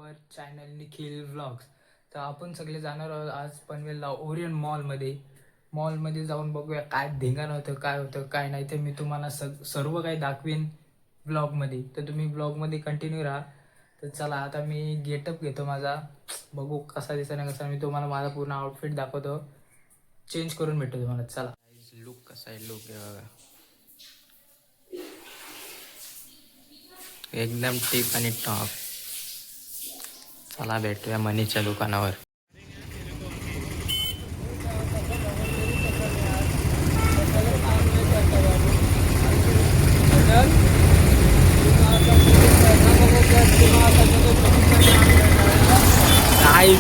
आवर channel Nikhil vlogs. तर आपण सगळे जाणार आहोत आज पनवेलला ओरियन मॉलमध्ये जाऊन बघूया काय धिंगाणं होतं, काय होतं काय नाही. ते मी तुम्हाला सर्व काही दाखवीन ब्लॉगमध्ये. तर तुम्ही ब्लॉगमध्ये कंटिन्यू राहा. तर चला आता मी गेटअप घेतो माझा, बघू कसा दिसत नाही कसा. मी तुम्हाला माझा पूर्ण आउटफिट दाखवतो, चेंज करून भेटतो तुम्हाला. चला लुक कसा आहे, लुक एकदम टिप आणि टॉप. चला भेटूया मनीच्या दुकानावर.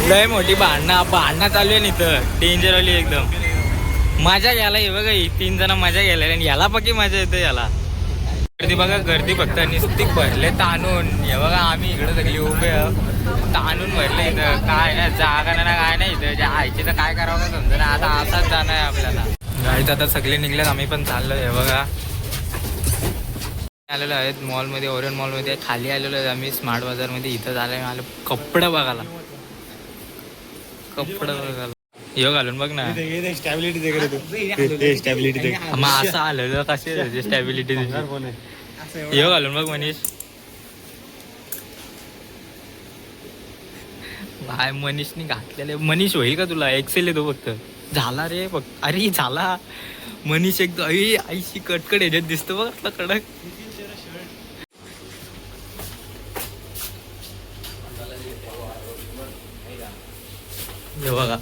लय मोठी भांडणं चालू आहे इथं, डेंजरवाली एकदम. मजा घ्यायला हे बघा, ही 3 जण मजा घ्यायला आणि याला पक्की मजा येते याला. गर्दी बघा, गर्दी फक्त निस्तिक भरले ताणून. हे बघा आम्ही इकडे सगळी उभे ताणून भरले इथं. काय ना जागा ना काय नाही इथं, ज्या आयची तर काय करावं का समजा ना. आता असाच जाणं आहे आपल्याला. गाडीत आता सगळे निघलेत, आम्ही पण चाललो. हे बघा आलेलो आहेत मॉलमध्ये, ओरियन मॉलमध्ये खाली आलेलो आहेत आम्ही स्मार्ट बाजारमध्ये. इथं झालं आलं कपडे बघायला, यो घालून बघ ना. स्टॅबिलिटी मग असं आलेलं कसे स्टॅबिलिटी यो घालून बघ मनीष. भाई मनीषनी घातलेले. मनीष होईल का तुला? एक्सेल येतो फक्त. झाला रे फक्त. अरे झाला मनीष एकदम आईशी कटकट ह्याच्यात दिसतो बघ आपला कडक. हे बघा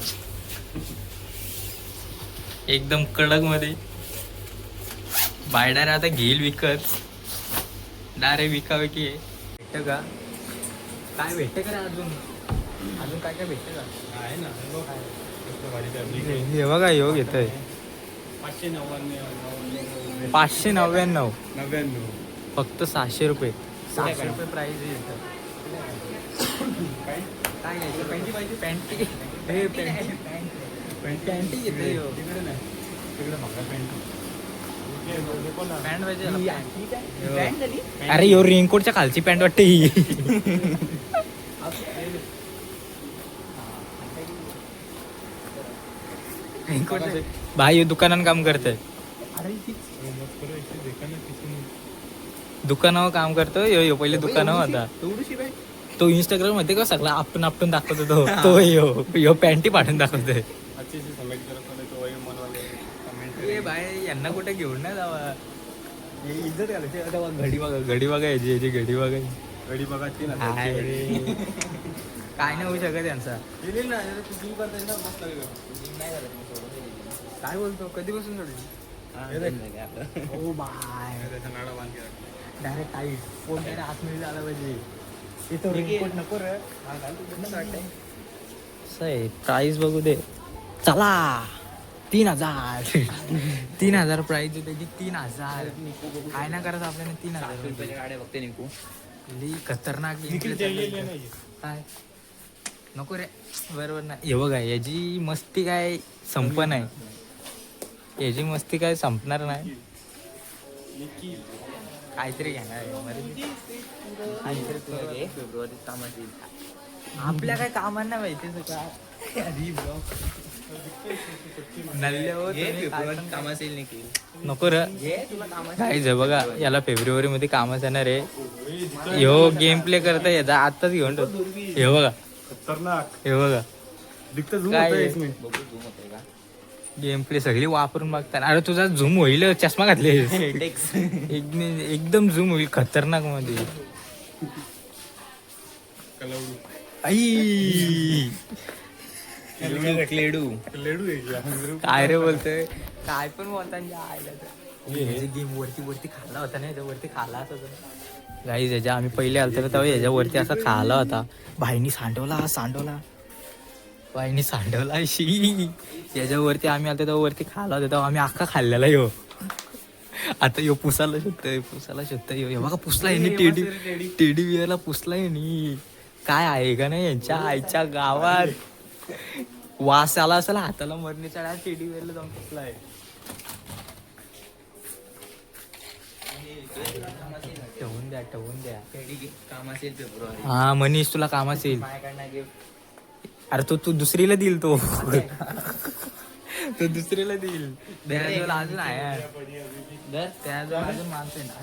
एकदम कडक मध्ये. बायडार आता घेईल विकत, डायरेक्ट विकाविकी आहे. भेटतं का? काय भेटतं का अजून अजून काय काय भेटतं का? आहे ना, हे बघा योग येतोय 599 फक्त 600 रुपये. 600 रुपये प्राईज आहे इथं. काय घ्यायचं? पॅन्टी पाहिजे? पॅन्टी पॅन्टी घेते. पॅन्ट पाहिजे. अरे यो रेनकोटच्या खालची पॅन्ट वाटते ही. भाई हे दुकानात काम करतोय, दुकानावर काम करतो. यो पहिले दुकानावर होता. तो इंस्टाग्राम मध्ये का सगळा आपटून आपटून दाखवतो तो यो पॅन्टी पाठवून दाखवतोय. भाई यांना कुठे घेऊन नाही जावा. इज्जत घालायची. घडी बघा याची घडी बघा. काय नाही होऊ शकत यांचा. काय बोलतो? कधीपासून सोडली? डायरेक्ट टाईट फोन आतमध्ये आला पाहिजे. नको रे. प्राइस बघू दे. चला 3000 प्राइस त्याची. 3000 काय ना करत आपल्याला. 3000 गाड्या बघते निकू. खतरनाक काय नको रे. बरोबर ना. हे बघा याची मस्ती काय संपन आहे. याची मस्ती काय संपणार नाही. काहीतरी घेणार फेब्रुवारीत कामात येईल. आपल्या काय कामांना नाही माहिती काय. कामास येईल निखिल. नको र काय बघा याला फेब्रुवारी मध्ये कामाच येणार आहे. ह्यो गेम प्ले करता याचा आत्ताच घेऊन ठेवतो. हे बघा हे बघा गेम प्ले सगळी वापरून बघताना. अरे तुझा झूम होईल, चष्मा घातले एकदम झूम होईल खतरनाक मध्ये. आई काय रे बोलतोय? काय पण बोलता. गेम वरती खाला होता ना, याच्यावरती खाला असं गाईज. याच्या आम्ही पहिले आलतो तेव्हा याच्यावरती असा खाला होता. भाईनी सांडवला शी. याच्यावरती आम्ही आलतो तेव्हा वरती खाला होता, तेव्हा आम्ही अख्खा खाल्लेला. यो आता यो पुसाला शोधतोय. यो बघा पुसला यांनी. टेडी बिअरला पुसला यांनी. काय आहे का नाही यांच्या आईच्या गावात. वास आला असेल हाताला मरणीच्या. टेडी बिअरला जाऊन पुसलाय. ठेवून द्या ठेवून द्या. काम असेल फेब्रुवारी. हा मनीष तुला काम असेल. माझ्याकडनं गिफ्ट. अरे तू दुसरीला देईल तो. तो दुसरीला देईल. त्याजवळ अजून आहे. त्याजवळ अजून माणसं आहे ना.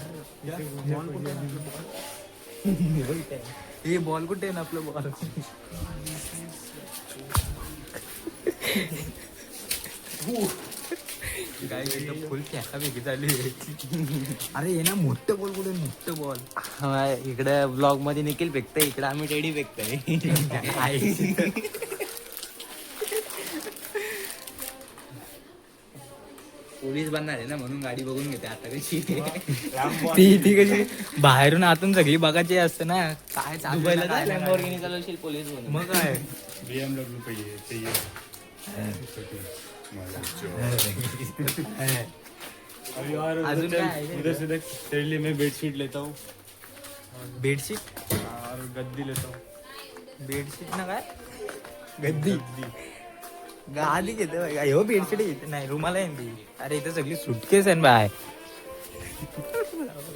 हे बॉल कुठे आहे ना आपलं बॉल. काय फुल खेळा वेगळी झाली. अरे हे ना मोठं बॉल कुठे मोठं बॉल. इकडे ब्लॉग मध्ये निखिल फेकतोय, इकडे आम्ही टेडी फेकतोय. पोलीस बनणार आहे ना म्हणून गाडी बघून घेते आता कशी. ती कशी बाहेरून आतून सगळी बघायची असते ना. काय दुबईला जा, लॅम्बोर्गिनी चालवशील पोलीस बनून. मग काय BMW चाहिए. अभी और अजून काय आहे? उधर से देख, तेरे लिए मैं बेडशीट लेता हूँ बेडशीट. और गद्दी लेता हूँ. बेडशीट ना काय गद्दी गादी घेते बाय. हो बेडशीट घेते नाही रुमाला आहे ती. अरे इथं सगळी सुटकेस आहे बाय.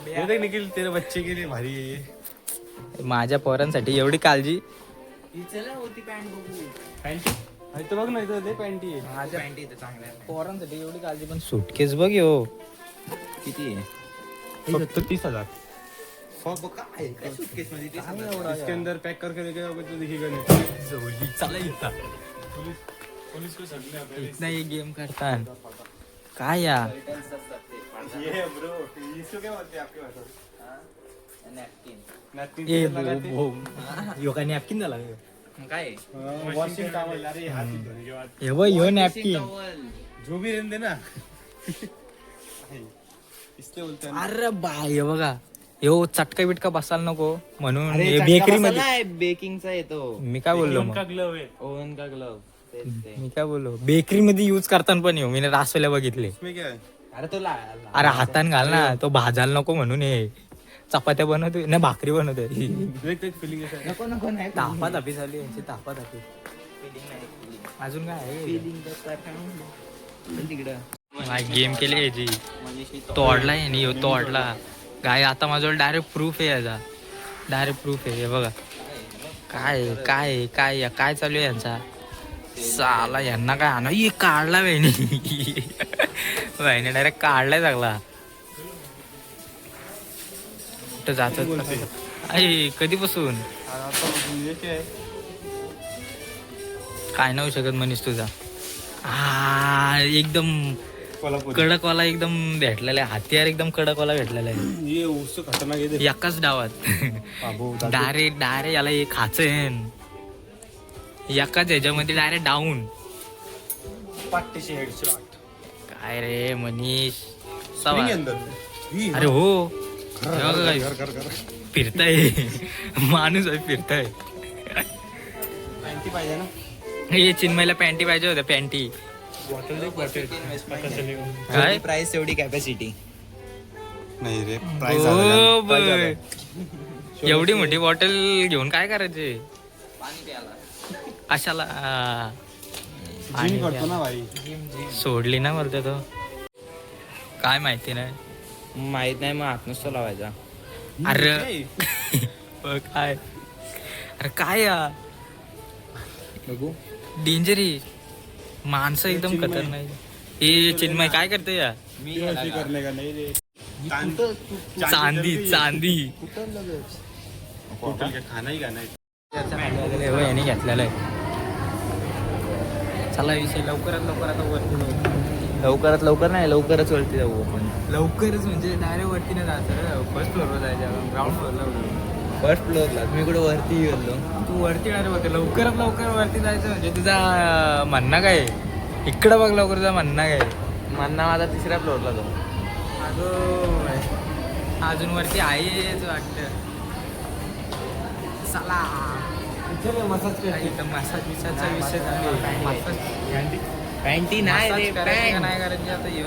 ये देख निखिल, तेरे बच्चे के लिए भारी है ये. माझ्या पोरांसाठी एवढी काळजी. चला होती पॅन्ट बघू. पॅन्टी तो बघ ना, इथं दे पॅन्टी आहे. माझ्या पॅन्ट इथं चांगल्या आहे. पोरांसाठी एवढी काळजी पण सुटकेस बघ यो. किती आहे? फक्त 30,000. काय suitcase मध्ये ते सांग. इसके अंदर पैक करके देखेगा तो दिखेगा नहीं. जवळी चला इथं. पुलिस को सडने आता है. इथं एक गेम करतात काय या. ये ब्रो, इसको क्या बोलते हैं आपके भाषा में? Napkin. नैपकिन ए लगाते हैं. यो काय नॅपकिन झाला काय आहे? Washing towel. अरे हाथ धोने के बाद हे बघ यो Washing नॅपकिन. towel. जो भी रहने देना. इसलिए बोलते हैं. अरे बाय हे बघा यो चटका बिटका बसायला नको म्हणून अरे बेकरी चटका मध्ये. मसाला आहे, बेकिंगचा येतो. मी काय बोललो मग. ग्लव है. ओव्हन का ग्लव. मी काय बोललो बेकरी मध्ये युज करताना पण येऊ मी रासवाल्या बघितले. इसमें क्या है? अरे तो अरे हातान घाल ना तो भाजायला नको म्हणून हे चपात्या बनवतोय ना भाकरी बनवतोय. देख देख फीलिंग कैसा है. नको नको नाही. तापा तापी झाली यांची तापा तापी. Feeling नाही, feeling. अजून काय आहे Feeling तर काय तिकडं. गेम केली याची मनीषी तोडला यांनी ह्यो तोडला काय. आता माझ्यावर डायरेक्ट प्रूफ आहे याचा. डायरेक्ट प्रूफ आहे हे बघा. काय काय काय काय चालू आहे यांचा. साला यांना काय आणा ये काढला वहिनी. वहिनी डायरेक्ट काढलाय चांगला. कुठं जातात आई कधीपासून ये क्या है? काय नाही होऊ शकत मनीष तुझा. हा एकदम कोल्हापुरी. कडकवाला एकदम भेटलेला आहे. हत्यार एकदम कडकवाला भेटलेला आहे ये उससे खतरनाक है. देख एकाच डावात. बाबू डायरेक्ट डायरेक्ट याला एक खाचन एकाच ह्याच्यामध्ये डायरेक्ट डाऊन. पट्टी हेडशॉट. काय रे मनीष स्प्रिंग सवा. अंदर. ही अरे हो घर हे बघा guys, घर घर घर. फिरताय माणूस आहे फिरताय. पॅन्टी पाहिजे ना. हे चिन्मयला पॅन्टी पाहिजे होत्या पॅन्टी. बॉटल देख बॉटल. काय प्राइस एवढी कॅपॅसिटी. नाही रे, हो बर. एवढी मोठी बॉटल घेऊन काय करायचे पाणी प्यायला. कशाला. जिम करतो ना भाई. सोडली ना बोलते तो. काय माहिती नाही. माहित नाही मग हात नसतो लावायचा. अरे काय अरे काय या बघू. डेंजर आहे माणसं एकदम चिन्मय. खतरनाक. हे चिन्मय काय करते या. मी UFC करने का नहीं रे. चांदी चांदी होटल का खाना ही खाना है. हो याने घेतलेलं आहे. चला विषय लवकरात लवकर आता वरती जाऊ. लवकरात लवकर नाही, लवकरच वरती जाऊ आपण. लवकरच म्हणजे डायरेक्ट वरती नाही जायचं. फर्स्ट फ्लोअरवर जायचं. ग्राउंड फ्लोअरला. फर्स्ट फ्लोअरला मी कुठे वरती गेलो. तू वरती डायरेक्ट होते. लवकरात लवकर वरती जायचं म्हणजे तुझा म्हणणं काय. इकडं बघ लवकर तुझा म्हणणं काय. मन्ना माझा तिसऱ्या फ्लोअरला जाऊ. अजून वरती आहेच वाटतं. चला इथं मसाज बिसाजचा विषय चालू आहे. मसाज पॅन्टी नाही रे, मसाज करायची का पॅन्ट. नाही करायची आता हे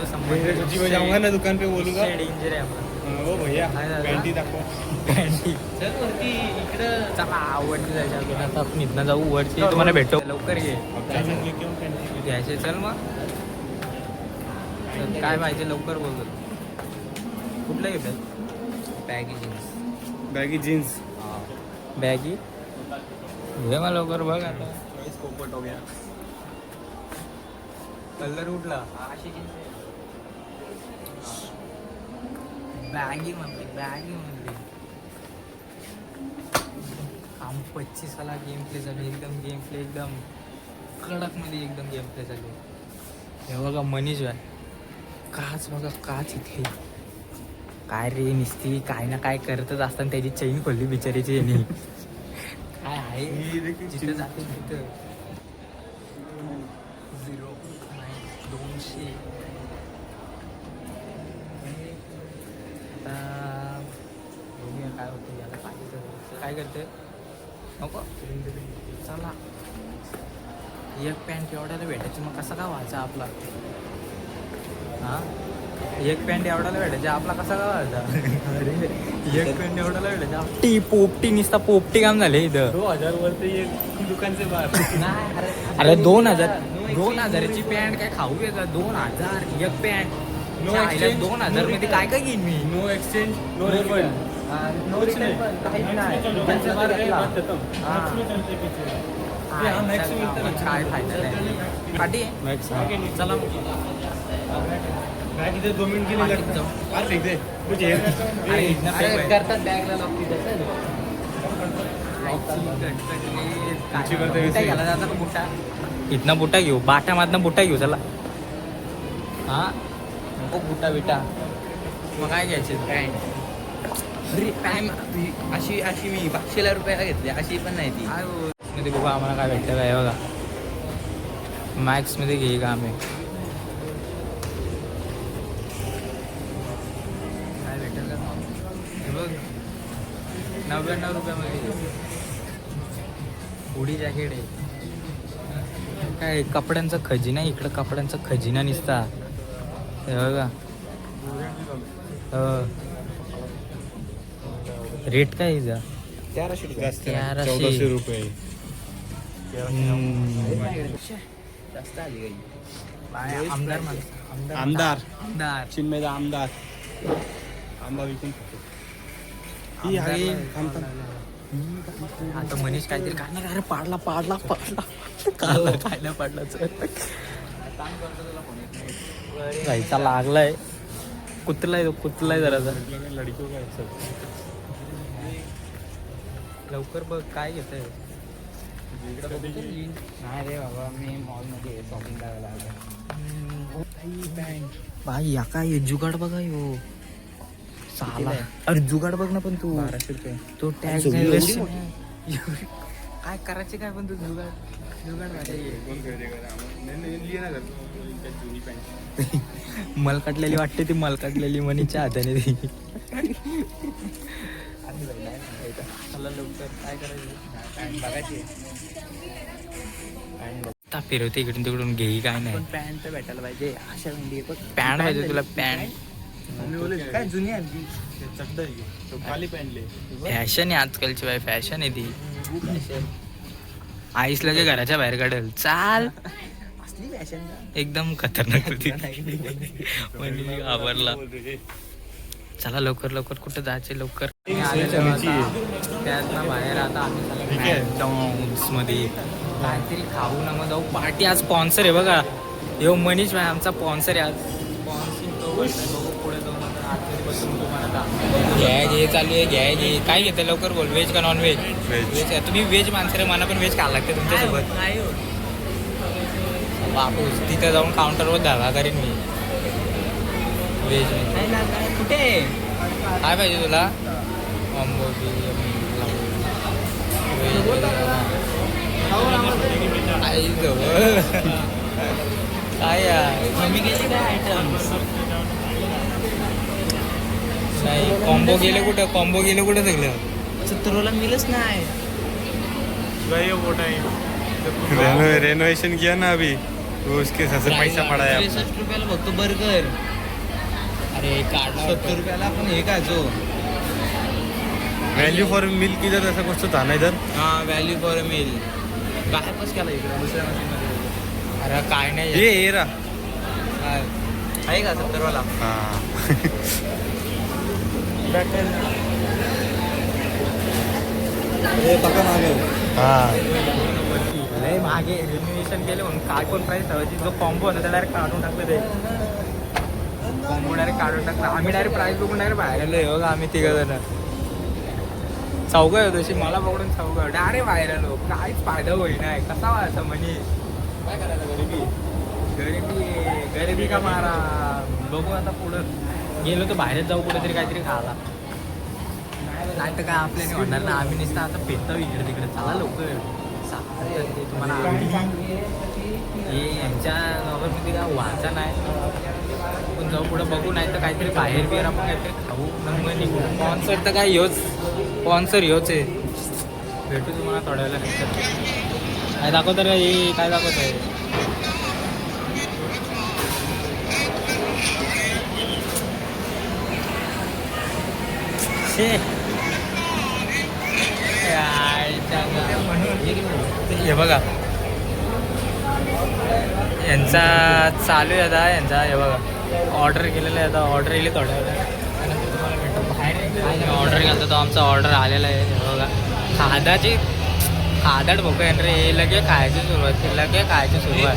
जी मैं जाऊंगा ना दुकान पे बोलूंगा, डेंजर आहे आपलं. ओ भैया काय झालं? पॅन्टी दाखव. पॅन्टी. चल वरती इकडं. चला वरती जायचं अजून. आता आपण इथनं जाऊ वरती. तुम्हाला भेटतो लवकर घे घ्यायचे. चल मग काय पाहिजे लवकर बोल. कुठलं घेतात पॅकेजिंग बॅगी जीन्स बॅगी घे मला लवकर बघ आता पोपट हो गया. कलर उठला बॅगी म्हणते आम 25 गेम प्ले झाले एकदम गेम प्ले एकदम कडक मध्ये एकदम गेम प्ले झाले. हे बघा मनीष भाई काच बघा काच इथे काय रे निसती काय ना काय करतच असताना त्याची चैन खोलली बिचारीची यांनी काय आहे जिथं जाते तिथं 200 आता बघूया काय होतं याला पाहिजे काय करते नको चला एक पॅन्ट एवढ्याला भेटायची मग कसा का व्हायचा आपला हा एक पॅन्ट एवढ्याला भेटायची आपला कसा का व्हायचा अरे एक पॅन्ट एवढ्याला भेटायचा पोपटी निसता पोपटी काम झाले इथं 2000 वरती एक दुकानचे बाहेर. अरे 2000ची पॅन्ट काय खाऊ आहे का 2000 एक पॅन्ट 2000 मध्ये काय काय घेईन मी नो एक्सचेंज नो रिफंड. काहीच नाही काय फायदा नाही पाठी चला बॅग इथे 2 मिनिट गेले आज फेक दे तुझे करतात बॅगला बुटा इथनं बुटा घेऊ बाटामधनं बुटा घेऊ चला हा नको बुटा बिटा मग काय घ्यायचे अशी अशी मी 500 रुपयाला घेतली अशी पण नाही ती. मध्ये बघा आम्हाला काय भेटतं काय बघा मॅक्स मध्ये घे का आम्ही काय भेटेल का हे बघ 99 रुपयामध्ये हुडी जॅकेट आहे काय कपड्यांचा खजिना इकडं कपड्यांचा खजिना निसता हे बघा रेट काय हिचा 1300 रुपये जास्त आली काही. आमदार आमदार आमदार चिन्मयचा आमदार आंबा विकून ही आहे आता मनीष काहीतरी काय अरे पाडला खायला पाडला जायचा लागलाय कुतलाय जरासा लडकी काय लवकर बघ काय घेतंय नाही रे बाबा मी मॉलमध्ये शॉपिंग करायला आलो. भाई या काय जुगाड बघा यो साला आहे? अरे जुगाड बघ ना पण तू 1200 रुपये. तो टॅग एवढी काय करायचे काय पण तू जुगाड जुनी पॅन्ट मलकाटलेली वाटते ती मलकाटलेली मनीच्या हाताने ती चला लवकर काय करायचं बघायची ता फिरवते इकडून तिकडून घेई काय नाही पॅन्ट तर भेटायला पाहिजे अशा म्हणजे पॅन्ट पाहिजे तुला पॅन्ट काय जुनी आणली चड्डा तो खाली पॅन्टले फॅशन आहे आजकालची बाय फॅशन आहे ती आईस लगे घराच्या बाहेर काढेल चाल असली फॅशन एकदम खतरनाक होती म्हणजे आवरला चला लवकर कुठं जायचे लवकर त्यातनं बाहेर आता आम्ही मॅकडॉन्स मध्ये काहीतरी खाऊ ना मग जाऊ पार्टी आज स्पॉन्सर आहे बघा यो मनीष भाई आमचा स्पॉन्सर आहे आज स्पॉन्सिंग पुढे जाऊन तुम्हाला घे चालू आहे घे काय घेतं लवकर बोल व्हेज का नॉन व्हेज व्हेज तुम्ही व्हेज माणसं मला पण व्हेज खायला लागते तुमच्यासोबत बापूस तिथे जाऊन काउंटरवर धावा करीन मी व्हेज कुठे काय पाहिजे तुला आई जवळ काय कमी गेली काय आयटम्स नाही कॉम्बो गेले कुठे सगळं 70 मिळच नाही रेनोवेशन किया ना अभी तो उसके हिसाब से पैसा पड़ा है 63 रुपयाला फक्त बर्गर अरे काढला 70 रुपयाला पण हे काय जो वैल्यू फॉर मिल किधर ऐसा कुछ तो था ना इधर हा व्हॅल्यू फॉर मील काय पस केला इकडे दुसऱ्या मशीनमध्ये अरे काय नाही ये एरा आहे का 70 वाला हाँ लय मागे रिन्युएशन केले म्हणून काय पण प्राईस ठेवायची. जो कॉम्बो होता त्या डायरेक्ट काढून टाकलं ते. कॉम्बो डायरेक्ट काढून टाकलं. आम्ही डायरेक्ट प्राईस बघून डायरेक्ट बाहेर आलो. बघा आम्ही तिघ जण चौघं होतो तशी मला पकडून चौघं डायरेक्ट बाहेर आलो. काहीच फायदा होई नाही. कसा व्हायचा म्हणे काय करायचं. गरिबी का मारा. बघू आता पुढं गेलो तर बाहेरच जाऊ कुठेतरी काहीतरी खायला. नाही तर काय आपल्याने होणार ना. आम्ही नुसतं आता फिरतो इकडे तिकडे. चला लवकर तुम्हाला हे यांच्या नॉर्मलमध्ये काय व्हायचा नाही. पण जाऊ पुढं बघू. नाही तर काहीतरी बाहेर बिहेर आपण काहीतरी खाऊ. मग निघू. स्पॉन्सर तर काय ह्योच. स्पॉन्सर ह्योच आहे. भेटू तुम्हाला थोड्या वेळेला नंतर. काय दाखवतं रे हे. काय दाखवत आहे. हे बघा यांचा चालू आहे आता. यांचा हे बघा ऑर्डर केलेलं आहे आता. ऑर्डर येईल थोड्या वेळा. ऑर्डर केला तो आमचा ऑर्डर आलेला आहे. हे बघा खादाची खादाड भोक आहे रे. हे लगे खायची सुरुवात. लगे खायची सुरुवात.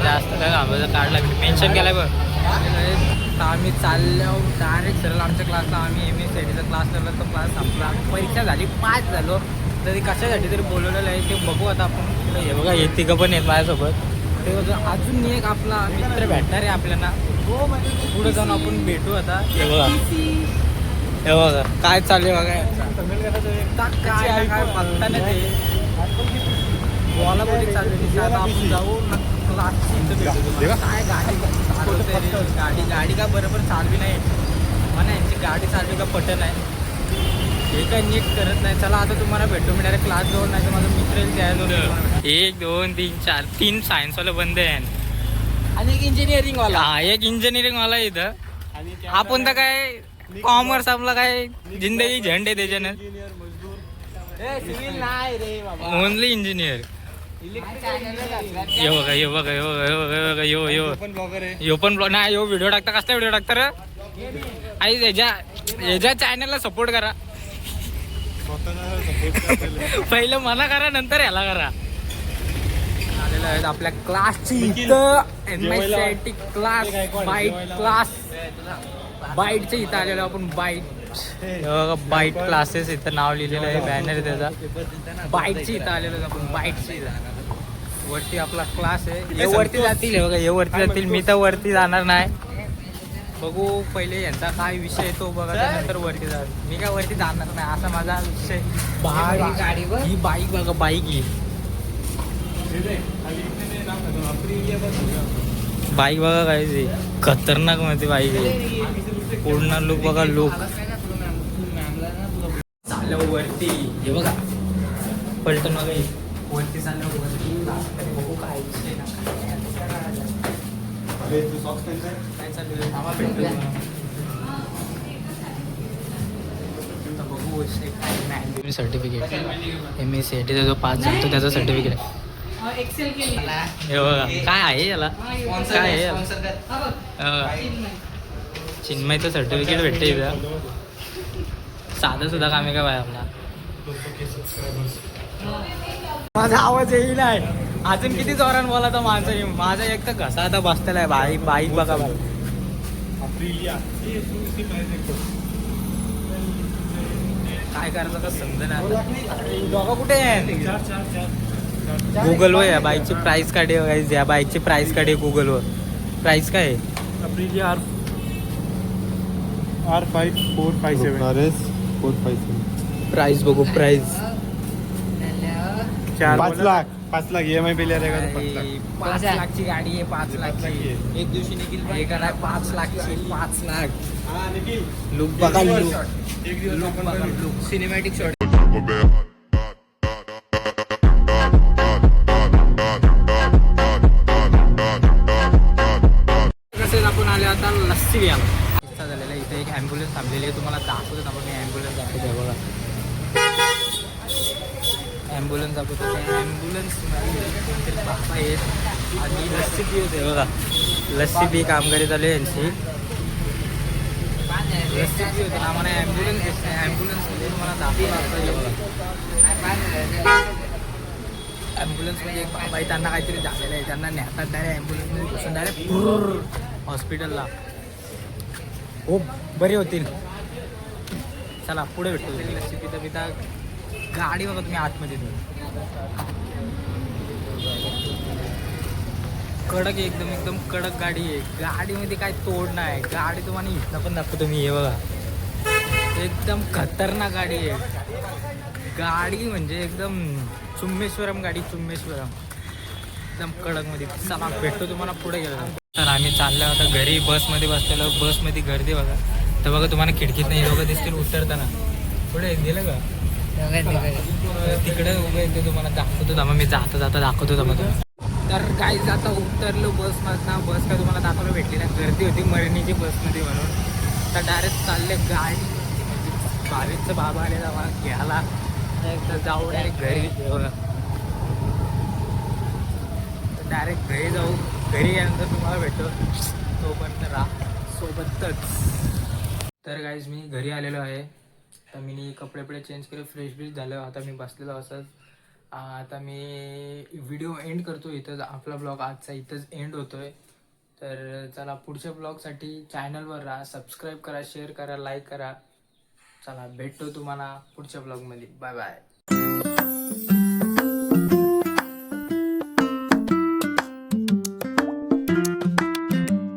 जास्त काय आंब्याचं काढला मेन्शन केलं बघ. आम्ही चाललो डायरेक्ट सरळ आमच्या क्लासला. आम्ही MSCITचा क्लास लावला. तो क्लास संपला. परीक्षा झाली. पास झालो. तरी कशासाठी तरी बोलवलेलं आहे ते बघू आता आपण. हे बघा हे तिघं पण आहेत माझ्यासोबत. ते अजून एक आपला मित्र भेटणार आहे आपल्याला. पुढे जाऊन आपण भेटू आता. हे बघा हे बघा काय चालू आहे बघा. काय काय पत्ता नाही ते बोला बोली चालली. आता आपण जाऊ क्लासची इथं भेटू. काय गाडी चालवते रे. गाडी का बरोबर चालवी नाही. म्हणा यांची गाडी चालवी का पटत नाही. हे काय नीट करत नाही. चला आता तुम्हाला भेटू. मी डायरेक्ट क्लास जाऊन. नाही तर माझा मित्र येईल त्या 1 2 3 4 3 सायन्सवाले बंद आहे आणि एक इंजिनिअरिंग वाला. एक इंजिनिअरिंग वाला इथं. आपण तर काय कॉमर्स. आपला काय जिंदगी झंडे त्याच्यानं. Only engineer. यो बघा यो बघा यो बघा यो बघा यो बघा यो यो पण ब्लॉग नाही. यो व्हिडिओ टाकता. कसला व्हिडिओ टाकता रे. आई याच्या चॅनलला सपोर्ट करा. पहिलं मला करा नंतर याला करा. आलेलं आहे आपल्या क्लासची इथं. MSCIT class Byte class. बाईटच्या इथं आलेलो आपण. बाईट क्लासेस इथं नाव लिहिलेलं आहे. बॅनर आहे त्याचा. बाईटची इथं आलेलो आपण. बाईटची वरती आपला क्लास आहे. हे वरती जातील. हे बघा हे वरती जातील. मी तर वरती जाणार नाही. बघू पहिले यांचा काय विषय तो बघा. त्यानंतर वरती जा. मी काय वरती जाणार नाही असा माझा विषय. ही बाईक बघा. बाईक ही बाईक बघा काय खतरनाक मध्ये बाईक आहे. पूर्ण लुक बघा. लुक चाललं वरती. हे बघा पलटन बघा. वरती चाललं वरती. बघू काय विषय ना काय चालू आम्हा भेटतो. बघू काय सर्टिफिकेट. MSCITचा जो पास झाला त्याचा सर्टिफिकेट आहे. हे बघा काय आहे याला. काय आहे चिन्मयचं सर्टिफिकेट भेटते इथं. साधं सुद्धा काम आहे का बाय आपला. माझा आवाज येईल नाही. अजून किती जोरान बोला तर माझा एक तर घसा आता बसलेला आहे. बाईक बघा बाई. काय करायचं का समजेना. दोघं कुठे आहे. गुगलवर या बाईकची प्राइस काढे. या बाईकची प्राइस काढे गुगलवर. प्राइस काय आहे. प्राइस बघू. प्राइस 5 लाख 5 लाख EMI पे ले रहेगा तो 5 लाख. 5 लाखची गाडी आहे. 5 लाखची एक दिवशी निघील. हे करा 5 लाखची. 5 लाख. लुक बघा. लुक बघा. Look cinematic shot. तसेच आपण आले आता लस्सी घ्यायला. इच्छा झालेला इथे एक ॲम्ब्युलन्स थांबलेली आहे. तुम्हाला दाखवतो आपण. ॲम्ब्युलन्स दाखवतो बघा. ॲम्ब्युलन्स दाखवतो. ॲम्ब्युलन्समध्ये कोणतरी बाबा आहेत आणि लस्सी पी होते बघा. लस्सी पी कामगारी चालू आहे यांची. लस्सी पी होते. आम्हाला ॲम्ब्युलन्स दिसते. ॲम्ब्युलन्स म्हणजे तुम्हाला दाखवलं ॲम्ब्युलन्स म्हणजे एक बाबा आहे, त्यांना काहीतरी झालेलं आहे, त्यांना नेतात डायरेक्ट ॲम्ब्युलन्समध्ये बसून डायरेक्ट हॉस्पिटलला. हो बरे होतील. चला पुढे भेटतो. लस्सी पिता पिता गाडी बघा तुम्ही आतमध्ये कडक आहे, एकदम कडक गाडी आहे. गाडीमध्ये काय तोड नाही. गाडी तुम्हाला इथनं पण दाखवतो मी. हे बघा एकदम खतरनाक गाडी आहे. गाडी म्हणजे एकदम चुम्मेश्वरम गाडी, चुम्मेश्वरम एकदम कडकमध्ये. चला भेटतो तुम्हाला पुढे गेलो. तर आम्ही चाललो आता घरी. बसमध्ये बसलेलो. बसमध्ये गर्दी बघा. तर बघा तुम्हाला खिडकीत नाही लोक दिसतील उतरताना. पुढे गेलं का तिकडे उभे ते तुम्हाला दाखवतो. थांबा मी जाता जाता दाखवतो तुम्हाला. तर काय जाता उतरलो बसमधनं. बस काय तुम्हाला दाखवलं भेटली ना. गर्दी होती मरणीची बसमध्ये म्हणून. तर डायरेक्ट चालले गाडी. बावीसचं बाबा आले मला घ्यायला. तर जाऊ डायरेक्ट घरी. तर डायरेक्ट घरी जाऊ. घरी गेल्यानंतर तुम्हाला भेटतो. तोपर्यंत राहा सोबतच. तर गाईज मी घरी आलेलो आहे. तर मी कपडे चेंज केले, फ्रेश ब्रिश झालं. आता मी बसलेलो असंच. आता मी व्हिडिओ एंड करतो इथंच. आपला ब्लॉग आजचा इथंच एंड होतोय. तर चला पुढच्या ब्लॉगसाठी चॅनलवर राहा. सबस्क्राईब करा, शेअर करा, लाईक करा. चला भेटतो तुम्हाला पुढच्या ब्लॉगमध्ये. Bye bye.